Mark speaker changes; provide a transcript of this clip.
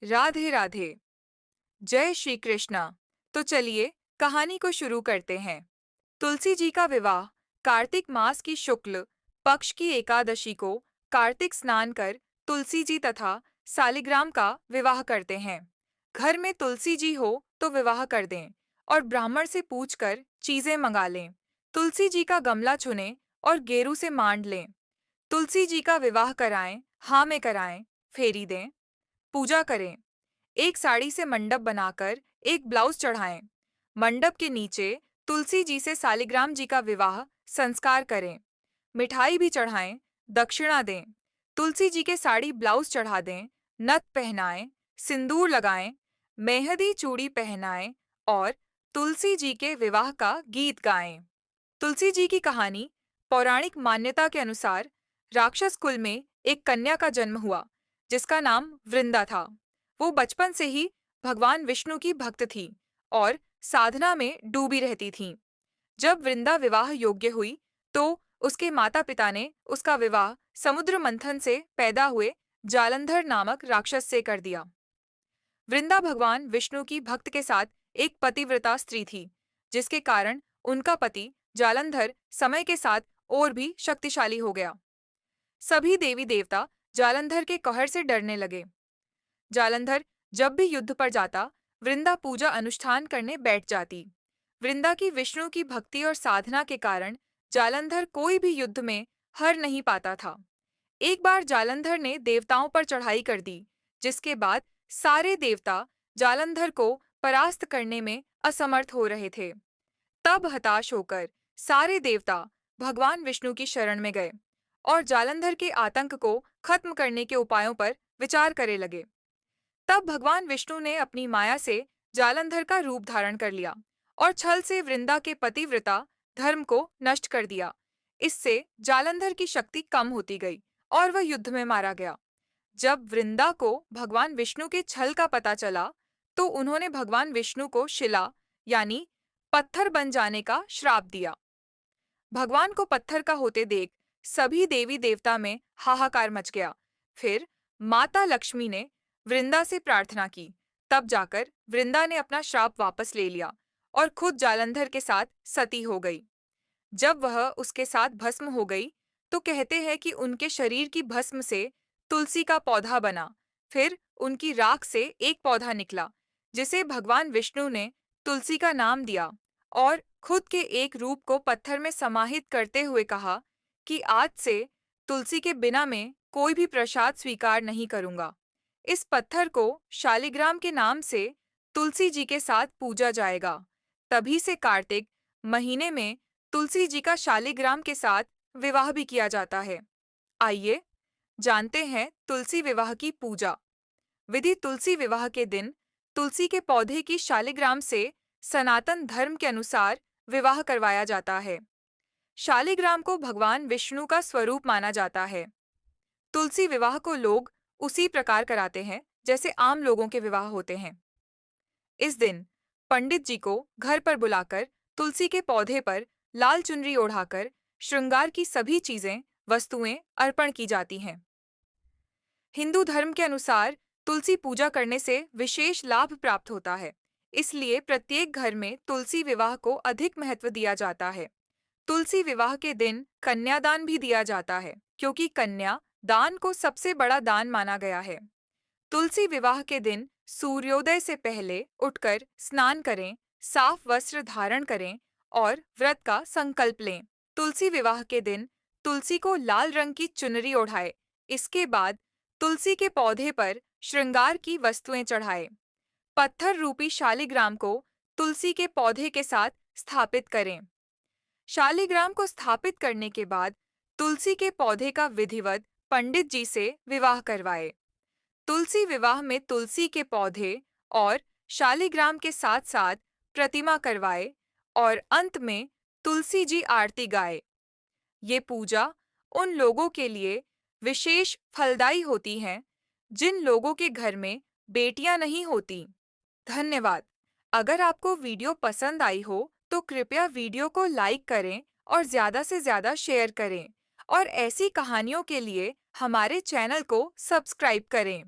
Speaker 1: राधे राधे। जय श्री कृष्णा। तो चलिए कहानी को शुरू करते हैं। तुलसी जी का विवाह कार्तिक मास की शुक्ल पक्ष की एकादशी को कार्तिक स्नान कर तुलसी जी तथा सालिग्राम का विवाह करते हैं। घर में तुलसी जी हो तो विवाह कर दें और ब्राह्मण से पूछकर चीजें मंगा लें। तुलसी जी का गमला चुनें और गेरू से मांड लें। तुलसी जी का विवाह कराएं, हाँ में कराएं, फेरी दें, पूजा करें। एक साड़ी से मंडप बनाकर एक ब्लाउज चढ़ाएं। मंडप के नीचे तुलसी जी से सालिग्राम जी का विवाह संस्कार करें। मिठाई भी चढ़ाएं, दक्षिणा दें। तुलसी जी के साड़ी ब्लाउज चढ़ा दें, नथ पहनाएं, सिंदूर लगाएं, मेहंदी चूड़ी पहनाएं और तुलसी जी के विवाह का गीत गाएं। तुलसी जी की कहानी। पौराणिक मान्यता के अनुसार राक्षस कुल में एक कन्या का जन्म हुआ जिसका नाम वृंदा था। वो बचपन से ही भगवान विष्णु की भक्त थी और साधना में डूबी रहती थी। जब वृंदा विवाह योग्य हुई तो उसके माता पिता ने उसका विवाह समुद्र मंथन से पैदा हुए जालंधर नामक राक्षस से कर दिया। वृंदा भगवान विष्णु की भक्त के साथ एक पतिव्रता स्त्री थी, जिसके कारण उनका पति जालंधर समय के साथ और भी शक्तिशाली हो गया। सभी देवी देवता जालंधर के कहर से डरने लगे। जालंधर जब भी युद्ध पर जाता, वृंदा पूजा अनुष्ठान करने बैठ जाती। वृंदा की विष्णु की भक्ति और साधना के कारण जालंधर कोई भी युद्ध में हार नहीं पाता था। एक बार जालंधर ने देवताओं पर चढ़ाई कर दी, जिसके बाद सारे देवता जालंधर को परास्त करने में असमर्थ हो रहे थे। तब हताश होकर सारे देवता भगवान विष्णु की शरण में गए और जालंधर के आतंक को खत्म करने के उपायों पर विचार करे लगे। तब भगवान विष्णु ने अपनी माया से जालंधर का रूप धारण कर लिया और छल से वृंदा के पतिव्रता धर्म को नष्ट कर दिया। इससे जालंधर की शक्ति कम होती गई और वह युद्ध में मारा गया। जब वृंदा को भगवान विष्णु के छल का पता चला तो उन्होंने भगवान विष्णु को शिला यानी पत्थर बन जाने का श्राप दिया। भगवान को पत्थर का होते देख सभी देवी देवता में हाहाकार मच गया। फिर माता लक्ष्मी ने वृंदा से प्रार्थना की। तब जाकर वृंदा ने अपना श्राप वापस ले लिया और खुद जालंधर के साथ सती हो गई। जब वह उसके साथ भस्म हो गई तो कहते हैं कि उनके शरीर की भस्म से तुलसी का पौधा बना। फिर उनकी राख से एक पौधा निकला जिसे भगवान विष्णु ने तुलसी का नाम दिया और खुद के एक रूप को पत्थर में समाहित करते हुए कहा कि आज से तुलसी के बिना मैं कोई भी प्रसाद स्वीकार नहीं करूंगा। इस पत्थर को शालिग्राम के नाम से तुलसी जी के साथ पूजा जाएगा। तभी से कार्तिक महीने में तुलसी जी का शालिग्राम के साथ विवाह भी किया जाता है। आइए जानते हैं तुलसी विवाह की पूजा विधि। तुलसी विवाह के दिन तुलसी के पौधे की शालिग्राम से सनातन धर्म के अनुसार विवाह करवाया जाता है। शालिग्राम को भगवान विष्णु का स्वरूप माना जाता है। तुलसी विवाह को लोग उसी प्रकार कराते हैं जैसे आम लोगों के विवाह होते हैं। इस दिन पंडित जी को घर पर बुलाकर तुलसी के पौधे पर लाल चुनरी ओढ़ाकर श्रृंगार की सभी चीजें वस्तुएं अर्पण की जाती हैं। हिंदू धर्म के अनुसार तुलसी पूजा करने से विशेष लाभ प्राप्त होता है, इसलिए प्रत्येक घर में तुलसी विवाह को अधिक महत्व दिया जाता है। तुलसी विवाह के दिन कन्यादान भी दिया जाता है, क्योंकि कन्या दान को सबसे बड़ा दान माना गया है। तुलसी विवाह के दिन सूर्योदय से पहले उठकर स्नान करें, साफ वस्त्र धारण करें और व्रत का संकल्प लें। तुलसी विवाह के दिन तुलसी को लाल रंग की चुनरी ओढ़ाए। इसके बाद तुलसी के पौधे पर श्रृंगार की वस्तुएं चढ़ाए। पत्थर रूपी शालिग्राम को तुलसी के पौधे के साथ स्थापित करें। शालिग्राम को स्थापित करने के बाद तुलसी के पौधे का विधिवत पंडित जी से विवाह करवाए। तुलसी विवाह में तुलसी के पौधे और शालिग्राम के साथ साथ प्रतिमा करवाए और अंत में तुलसी जी आरती गाए। ये पूजा उन लोगों के लिए विशेष फलदायी होती है जिन लोगों के घर में बेटियां नहीं होती। धन्यवाद। अगर आपको वीडियो पसंद आई हो तो कृपया वीडियो को लाइक करें और ज़्यादा से ज़्यादा शेयर करें और ऐसी कहानियों के लिए हमारे चैनल को सब्सक्राइब करें।